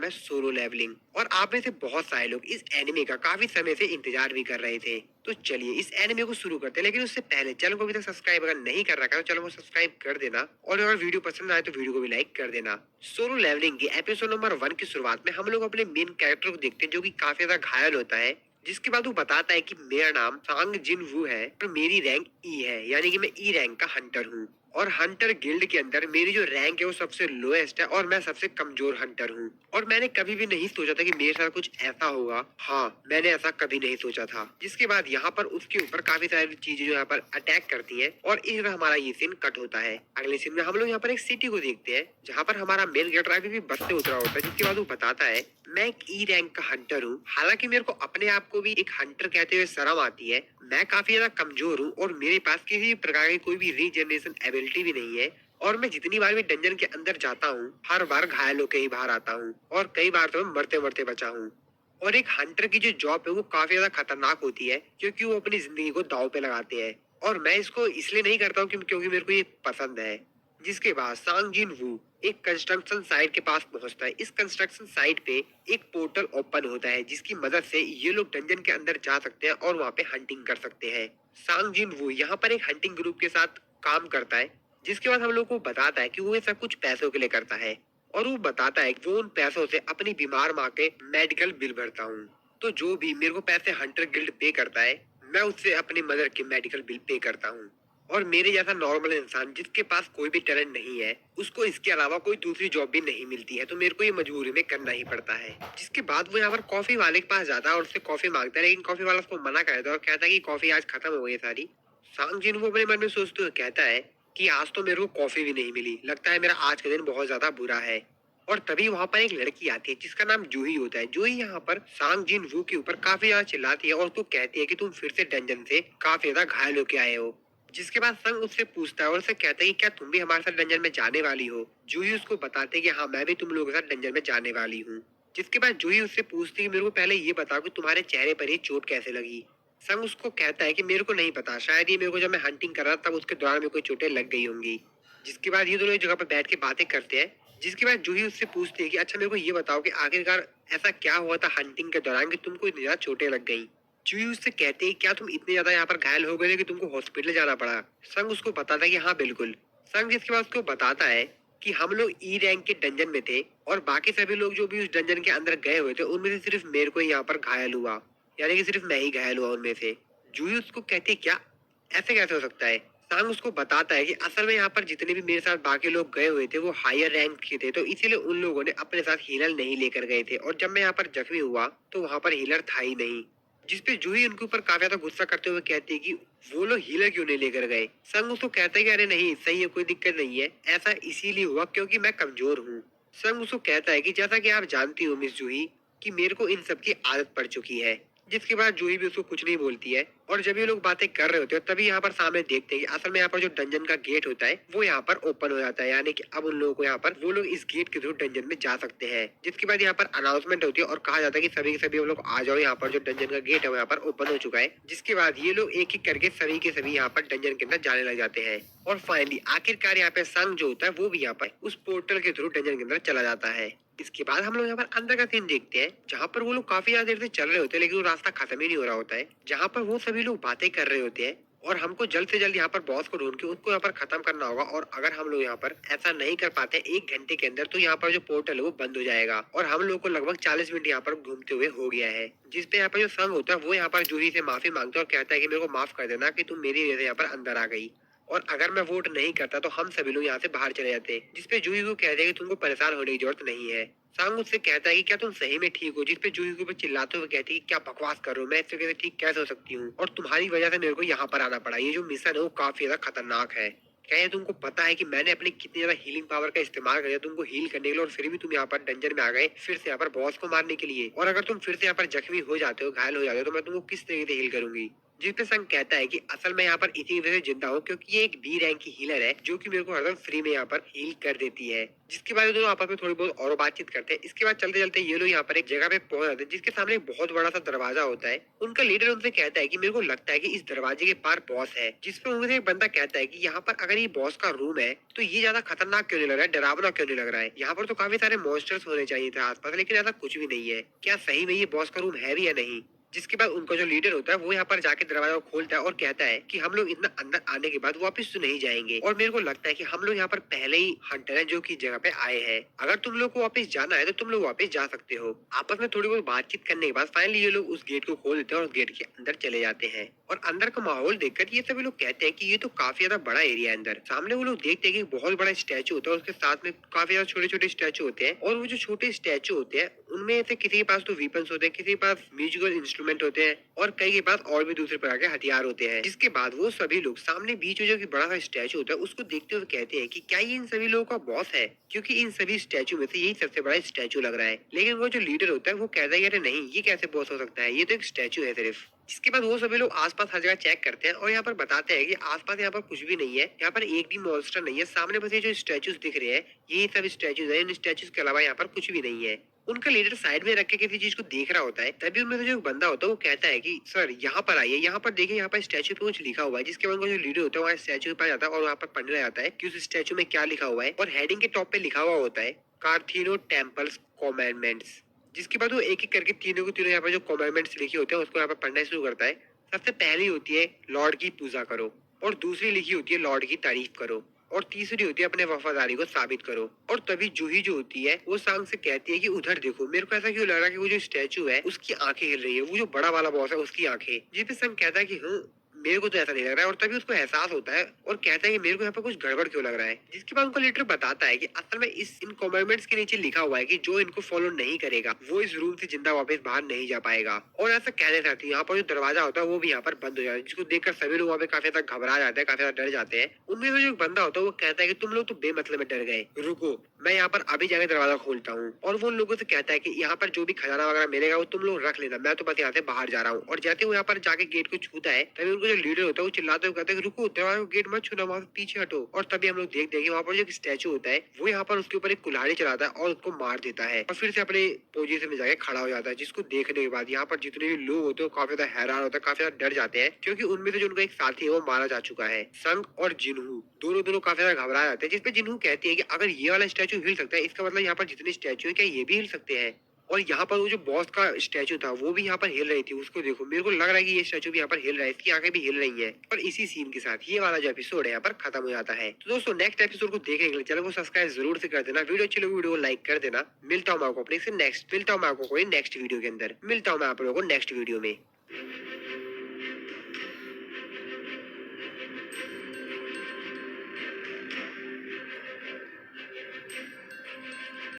नाम है solo levelling और आप में से बहुत सारे लोग इस एनिमे का काफी समय से इंतजार भी कर रहे थे। तो चलिए इस एनिमे को शुरू करते हैं, लेकिन उससे पहले चैनल को अभी तक सब्सक्राइब अगर नहीं कर रखा है तो चैनल को सब्सक्राइब कर देना और अगर वीडियो पसंद आए तो वीडियो को भी लाइक कर देना। सोलो लेवलिंग के एपिसोड नंबर 1 की शुरुआत में हम लोग अपने मेन कैरेक्टर को देखते हैं जो कि काफी ज्यादा घायल होता है। जिसके बाद वो बताता है कि मेरा नाम सांग जिन वू है और मेरी रैंक ई है, यानी कि मैं ई रैंक का हंटर हूँ। और हंटर गिल्ड के अंदर मेरी जो रैंक है वो सबसे लोएस्ट है और मैं सबसे कमजोर हंटर हूँ। और मैंने कभी भी नहीं सोचा था कि मेरे साथ कुछ ऐसा होगा। हाँ, मैंने ऐसा कभी नहीं सोचा था। जिसके बाद यहाँ पर उसके ऊपर काफी सारी चीजें जो यहाँ पर अटैक करती है और इस तरह हमारा ये सीन कट होता है। अगले सीन में हम लोग यहाँ पर एक सिटी को देखते हैं जहाँ पर हमारा मेन कैरेक्टर अभी भी बस से उतरा होता है। जिसके बाद वो बताता है मैं एक ई रैंक का हंटर हूँ। हालांकि मेरे को अपने आप को भी एक हंटर कहते हुए शर्म आती है। मैं काफी ज्यादा कमजोर हूँ और मेरे पास किसी भी प्रकार की कोई भी रीजनरेशन एबिलिटी भी नहीं है। और मैं जितनी बार भी डंजन के अंदर जाता हूँ हर बार घायल होकर ही बाहर आता हूँ और कई बार तो मैं मरते मरते बचा हूँ। और एक हंटर की जो जॉब है वो काफी ज्यादा खतरनाक होती है क्योंकि वो अपनी जिंदगी को दांव पे लगाते हैं। और मैं इसको इसलिए नहीं करता हूँ क्योंकि मेरे को ये पसंद है। जिसके बाद सांग जिन वू एक कंस्ट्रक्शन साइट के पास पहुंचता है। इस कंस्ट्रक्शन साइट पे एक पोर्टल ओपन होता है जिसकी मदद से ये लोग डंजन के अंदर जा सकते हैं और वहाँ पे हंटिंग कर सकते हैं। सांग जिन वू यहाँ पर एक हंटिंग ग्रुप के साथ काम करता है। जिसके बाद हम लोग को बताता है कि वो ये सब कुछ पैसों के लिए करता है। और वो बताता है कि वो उन पैसों से अपनी बीमार माँ के मेडिकल बिल भरता हूँ। तो जो भी मेरे को पैसे हंटर गिल्ड पे करता है मैं उससे अपनी मदर के मेडिकल बिल पे करता हूँ। और मेरे जैसा नॉर्मल इंसान जिसके पास कोई भी टैलेंट नहीं है उसको इसके अलावा कोई दूसरी जॉब भी नहीं मिलती है, तो मेरे को ये मजबूरी में करना ही पड़ता है। जिसके बाद वो यहाँ पर कॉफी वाले के पास जाता है और उससे कॉफी मांगता है, लेकिन कॉफी वाला उसको मना कर देता है और कहता है कि कॉफी आज खत्म हो गई है सारी। सांग जिन वो अपने मन में सोचते हुए कहता है कि आज तो मेरे को कॉफी भी नहीं मिली, लगता है मेरा आज का दिन बहुत ज्यादा बुरा है। और तभी वहां पर एक लड़की आती है जिसका नाम जूही होता है। जूही यहाँ पर सांग जिन वू के ऊपर काफी ज्यादा चिल्लाती है और उसको कहती है कि तुम फिर से डंजन से काफी ज्यादा घायल होके आए हो। जिसके बाद संग उससे पूछता है और उससे कहता है कि क्या तुम भी हमारे साथ डंजन में जाने वाली हो। जूही उसको बताते है कि हाँ, मैं भी तुम लोगों के साथ डंजन में जाने वाली हूँ। जिसके बाद जूही उससे पूछती है कि मेरे को पहले ये बताओ कि तुम्हारे चेहरे पर ये चोट कैसे लगी। संग उसको कहता है कि मेरे को नहीं पता, शायद ये मेरे को जब मैं हंटिंग कर रहा था तब उसके दौरान मेरे को चोटें लग गई होंगी। जिसके बाद ये दोनों एक जगह पर बैठ के बातें करते हैं। जिसके बाद जूही उससे पूछती है कि अच्छा मेरे को ये बताओ कि आखिरकार ऐसा क्या हुआ था हंटिंग के दौरान कि तुमको इतनी ज्यादा चोटें लग गई। जूही उससे कहती है क्या तुम इतने ज्यादा यहाँ पर घायल हो गए थे कि तुमको हॉस्पिटल जाना पड़ा। संग उसको बताता है कि हाँ बिल्कुल। संग जिसके बाद उसको बताता है कि हम लोग ई रैंक के डंजन में थे और बाकी सभी लोग जो भी उस डंजन के अंदर गए हुए थे उनमें से सिर्फ मेरे को ही यहाँ पर घायल हुआ, यानी कि सिर्फ मैं ही घायल हुआ उनमें से। जूही उसको कहती है क्या, ऐसे कैसे हो सकता है। सांग उसको बताता है कि असल में यहाँ पर जितने भी मेरे साथ बाकी लोग गए हुए थे वो हायर रैंक के थे, तो इसीलिए उन लोगों ने अपने साथ हीलर नहीं लेकर गए थे और जब मैं यहाँ पर जख्मी हुआ तो वहाँ पर हीलर था ही नहीं। जिसपे जूही उनके ऊपर काफी ज्यादा गुस्सा करते हुए कहती है कि वो लोग हीलर क्यों नहीं लेकर गए। संग उसको कहता है कि अरे नहीं, सही है, कोई दिक्कत नहीं है, ऐसा इसीलिए हुआ क्योंकि मैं कमजोर हूँ। संग उसको कहता है कि जैसा कि आप जानती हो मिस जूही कि मेरे को इन सब की आदत पड़ चुकी है। जिसके बाद जूही भी उसको कुछ नहीं बोलती है। और जब ये लोग बातें कर रहे होते हैं तभी यहाँ पर सामने देखते हैं कि असल में यहाँ पर जो डंजन का गेट होता है वो यहाँ पर ओपन हो जाता है, यानी कि अब उन लोगों को यहाँ पर वो लोग इस गेट के थ्रू डंजन में जा सकते हैं। जिसके बाद यहाँ पर अनाउंसमेंट होती है और कहा जाता है कि सभी के सभी लोग आ जाओ, यहाँ पर जो डंजन का गेट है वो यहाँ पर ओपन हो चुका है। जिसके बाद ये लोग एक एक करके सभी के सभी यहाँ पर डंजन के अंदर जाने लग जाते हैं। और फाइनली आखिरकार यहाँ पे संग जो होता है वो भी यहाँ पर उस पोर्टल के थ्रू डंजन के अंदर चला जाता है। इसके बाद हम लोग यहाँ पर अंदर का सीन देखते हैं जहाँ पर वो लोग काफी ज्यादा देर से चल रहे होते हैं लेकिन वो रास्ता खत्म ही नहीं हो रहा होता है। जहाँ पर वो सभी लोग बातें कर रहे होते हैं और हमको जल्द से जल्द यहाँ पर बॉस को ढूंढ के उसको यहाँ पर खत्म करना होगा। और अगर हम लोग यहाँ पर ऐसा नहीं कर पाते 1 घंटे के अंदर तो यहाँ पर जो पोर्टल है वो बंद हो जाएगा और हम लोग को लगभग 40 मिनट यहाँ पर घूमते हुए हो गया है। जिसपे यहाँ पर जो संग होता है वो यहाँ पर जूही से माफी मांगता है और कहता है कि मेरे को माफ कर देना कि तुम मेरी वजह से यहाँ पर अंदर आ गई और अगर मैं वोट नहीं करता तो हम सभी लोग यहाँ से बाहर चले जाते। जिसपे जूही को कहते हैं कि तुमको परेशान होने की जरूरत नहीं है। सांग उससे कहता है कि क्या तुम सही में ठीक हो। जिसपे जूही के ऊपर चिल्लाते हुए कहती है कि क्या बकवास कर रहे हो, मैं इस तरीके से ठीक कैसे हो सकती हूँ और तुम्हारी वजह से मेरे को यहाँ पर आना पड़ा। ये जो मिशन है वो काफी ज्यादा खतरनाक है। क्या ये तुमको पता है कि मैंने अपनी कितनी ज्यादा हीलिंग पावर का इस्तेमाल किया तुमको हील करने के लिए और फिर भी तुम यहाँ पर डंजन में आ गए फिर से यहाँ पर बॉस को मारने के लिए। और अगर तुम फिर से यहाँ पर जख्मी हो जाते हो, घायल हो जाते हो तो मैं तुमको किस तरीके से हील करूंगी। जिसपे संग कहता है कि असल में यहाँ पर इसी वजह से जिंदा हूँ क्योंकि ये एक बी रैंक की हीलर है जो कि मेरे को हरदम फ्री में यहाँ पर हील कर देती है। जिसके बाद ये दोनों आपस में थोड़ी बहुत और बातचीत करते हैं। इसके बाद चलते चलते ये लोग यहाँ पर एक जगह पे पहुंच जाते हैं जिसके सामने एक बहुत बड़ा सा दरवाजा होता है। उनका लीडर उनसे कहता है कि मेरे को लगता है कि इस दरवाजे के पार बॉस है। जिसपे उनसे एक बंदा कहता है कि यहाँ पर अगर ये बॉस का रूम है तो ये ज्यादा खतरनाक क्यों नहीं लग रहा है, डरावना क्यों नहीं लग रहा है। यहाँ पर तो काफी सारे मॉन्स्टर्स होने चाहिए थे आसपास, लेकिन ऐसा कुछ भी नहीं है। क्या सही में ये बॉस का रूम है भी या नहीं। जिसके बाद उनका जो लीडर होता है वो यहाँ पर जाके दरवाजा खोलता है और कहता है कि हम लोग इतना अंदर आने के बाद वापस तो नहीं जाएंगे और मेरे को लगता है कि हम लोग यहाँ पर पहले ही हंटर हैं जो कि जगह पे आए हैं। अगर तुम लोग को वापस जाना है तो तुम लोग वापस जा सकते हो। आपस में थोड़ी बहुत बातचीत करने के बाद फाइनली ये लोग उस गेट को खोल देते हैं और गेट के अंदर चले जाते हैं। और अंदर का माहौल देखकर ये सभी लोग कहते हैं कि ये तो काफी ज्यादा बड़ा एरिया है। अंदर सामने वो लोग देखते हैं कि बहुत बड़ा स्टैचू होता है, उसके साथ में काफी ज्यादा छोटे छोटे स्टैचू होते हैं और वो जो छोटे स्टैचू होते हैं उनमें से किसी के पास तो वीपन्स होते हैं, किसी के पास म्यूजिकल इंस्ट्रूमेंट होते हैं और कई के पास और भी दूसरे प्रकार के हथियार होते हैं। जिसके बाद वो सभी लोग सामने बीच में जो कि बड़ा सा स्टैचू होता है उसको देखते हुए कहते हैं कि क्या ये इन सभी लोगों का बॉस है, क्योंकि इन सभी स्टैचू में से यही सबसे बड़ा स्टैचू लग रहा है। लेकिन वो जो लीडर होता है वो कहता है अरे नहीं, ये कैसे बॉस हो सकता है, ये तो एक स्टैचू है सिर्फ। जिसके बाद वो सभी लोग आसपास हर जगह चेक करते हैं और यहाँ पर बताते हैं कि आसपास यहाँ पर कुछ भी नहीं है, यहाँ पर एक भी मॉन्स्टर नहीं है। सामने बस ये जो स्टैचूज दिख रहे हैं यही सब स्टैचूज है, इन स्टैचूज के अलावा यहाँ पर कुछ भी नहीं है। उनका लीडर साइड में रख के किसी चीज को देख रहा होता है। तभी उनमें से जो एक बंदा होता है वो कहता है कि सर यहाँ पर आइए, यहाँ पर देखिए, यहाँ पर स्टैचू पे कुछ लिखा हुआ है। जिसके बाद उनका जो लीडर होता है वहाँ स्टैचू पे जाता है और वहाँ पर पढ़ने जाता है कि उस स्टैचू में क्या लिखा हुआ है। और हेडिंग के टॉप पे लिखा हुआ होता है कार्थिनो टेम्पल्स कॉमेंडमेंट्स। जिसके बाद वो एक एक करके तीनों को तीनों यहाँ पर जो कॉमेंडमेंट्स लिखे होते हैं उसको यहाँ पर पढ़ना शुरू करता है। सबसे पहली होती है लॉर्ड की पूजा करो, और दूसरी लिखी होती है लॉर्ड की तारीफ करो, और तीसरी होती है अपने वफादारी को साबित करो। और तभी जूही जो होती है वो सांग से कहती है कि उधर देखो। मेरे को ऐसा क्यों लग रहा है कि वो जो स्टैचू है उसकी आंखें हिल रही है, वो जो बड़ा वाला बॉस है उसकी आंखें। जिस पे संग कहता है कि हाँ, मेरे को तो ऐसा नहीं लग रहा है। और तभी उसको एहसास होता है और कहता है कि मेरे को यहाँ पर कुछ गड़बड़ क्यों लग रहा है। जिसके बाद उनको लीडर बताता है कि असल में इन कमेंटमेंट्स के नीचे लिखा हुआ है कि जो इनको फॉलो नहीं करेगा वो इस रूम से जिंदा वापस बाहर नहीं जा पाएगा। और ऐसा कहने साथ ही यहाँ पर जो दरवाजा होता है वो भी यहाँ पर बंद हो जाता है, जिसको देखकर सभी लोग वहाँ पे काफी ज्यादा घबरा जाते हैं, काफी ज्यादा डर जाते हैं। उनमें से जो एक बंदा होता है वो कहता है कि तुम लोग तो बेमतलब में डर गए, रुको मैं यहाँ पर अभी जाके दरवाजा खोलता हूँ। और वो उन लोगों से कहता है कि यहाँ पर जो भी खजाना वगैरह मिलेगा वो तुम लोग रख लेना, मैं तो बस यहाँ से बाहर जा रहा हूँ। और जैसे वो यहाँ पर जाके गेट को छूता है तभी उनको जो लीडर होता है वो चिल्लाते हुए कहते हैं कि रुको, दरवाजा को गेट मत छूना, वहाँ से पीछे हटो। और तभी हम लोग देखते हैं कि वहाँ पर जो स्टैचू होता है वो यहाँ पर उसके ऊपर एक कुल्हाड़ी चलाता है और उसको मार देता है और फिर से अपने पोजीशन में जाके खड़ा हो जाता है। जिसको देखने के बाद यहाँ पर जितने भी लोग होते हैं वो काफी ज्यादा हैरान होता है, काफी ज्यादा डर जाते हैं, क्योंकि उनमें से जो उनका एक साथी है वो मारा जा चुका है। संग और जिन्हू दोनों दोनों काफी ज्यादा घबरा जाते हैं। जिसपे जिन्हू कहती है कि अगर ये वाला स्टैचू हिल सकता है इसका मतलब यहाँ पर जितने स्टैचू है क्या ये भी हिल सकते हैं। और यहाँ पर वो जो बॉस का स्टैचू था वो भी यहाँ पर हिल रही थी, उसको देखो। मेरे को लग रहा है कि ये स्टैचू भी यहाँ पर हिल रहा है, इसकी आंखें भी हिल रही हैं। और इसी सीन के साथ ये वाला जो एपिसोड है यहाँ पर खत्म हो जाता है। तो दोस्तों नेक्स्ट एपिसोड को देखने के लिए चैनल को सब्सक्राइब जरूर से कर देना। वीडियो अच्छी लगी वीडियो को लाइक कर देना। मिलता हूँ मैं आपको नेक्स्ट वीडियो के अंदर। मिलता हूँ मैं आप लोगों को नेक्स्ट वीडियो में।